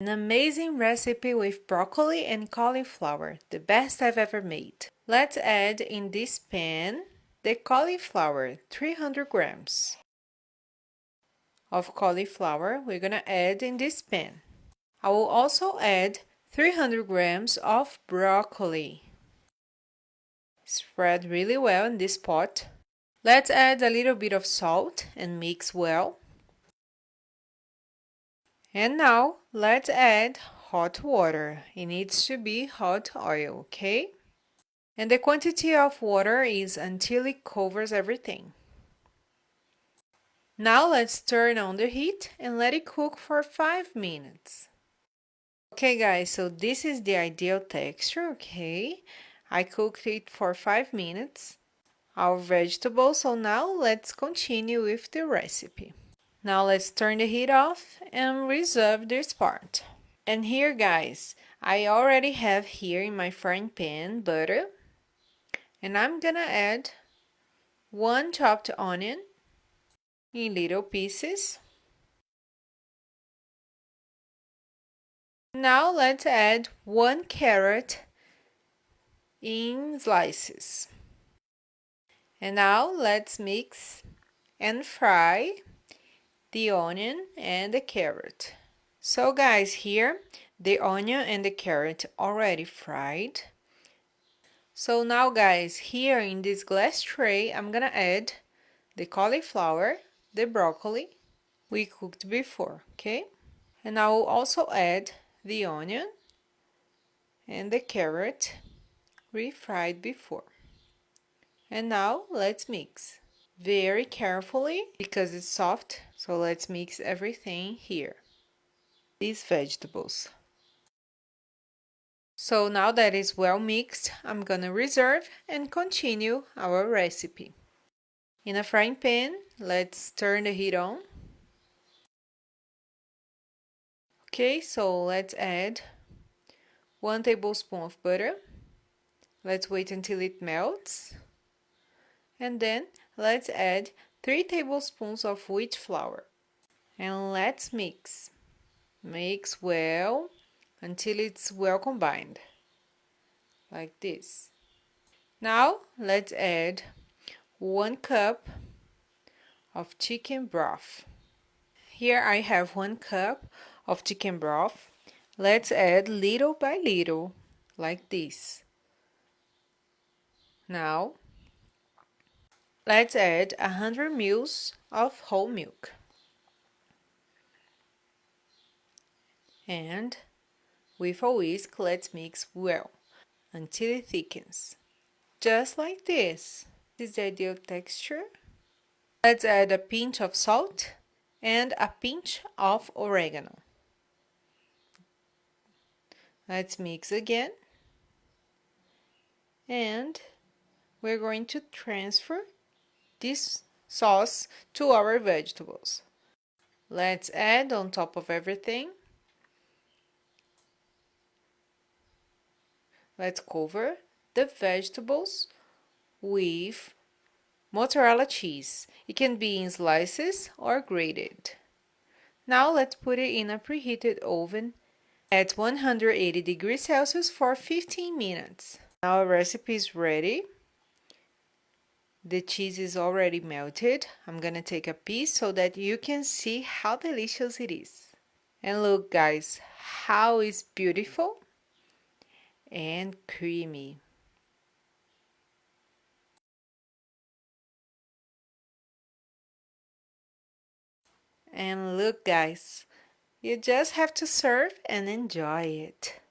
An amazing recipe with broccoli and cauliflower, the best I've ever made. Let's add in this pan the cauliflower, 300 grams of cauliflower we're gonna add in this pan. I will also add 300 grams of broccoli. Spread really well in this pot. Let's add a little bit of salt and mix well. And now let's add hot water. It needs to be hot oil, okay? And the quantity of water is until it covers everything. Now let's turn on the heat and let it cook for 5 minutes. Okay guys, so this is the ideal texture, okay? I cooked it for 5 minutes. Our vegetables, so now let's continue with the recipe. Now let's turn the heat off and reserve this part. And here guys, I already have here in my frying pan butter, and I'm gonna add 1 chopped onion in little pieces. Now let's add 1 carrot in slices. And now let's mix and fry the onion and the carrot. So guys, here the onion and the carrot already fried. So now guys, here in this glass tray, I'm gonna add the cauliflower, the broccoli we cooked before, okay? And I will also add the onion and the carrot we fried before. And now let's mix very carefully because it's soft, so let's mix everything here. These vegetables. So now that it's well mixed, I'm gonna reserve and continue our recipe. In a frying pan, let's turn the heat on. Okay, so let's add 1 tablespoon of butter. Let's wait until it melts. And then let's add 3 tablespoons of wheat flour. And let's mix. Mix well until it's well combined, like this. Now let's add 1 cup of chicken broth. Here I have 1 cup of chicken broth. Let's add little by little, like this. Now let's add 100 ml of whole milk. And with a whisk, let's mix well until it thickens. Just like this. This is the ideal texture. Let's add a pinch of salt and a pinch of oregano. Let's mix again. And we're going to transfer this sauce to our vegetables. Let's add on top of everything. Let's cover the vegetables with mozzarella cheese. It can be in slices or grated. Now let's put it in a preheated oven at 180 degrees Celsius for 15 minutes. Now our recipe is ready. The cheese is already melted. I'm gonna take a piece so that you can see how delicious it is. And look guys, how it's beautiful and creamy. And look guys, you just have to serve and enjoy it.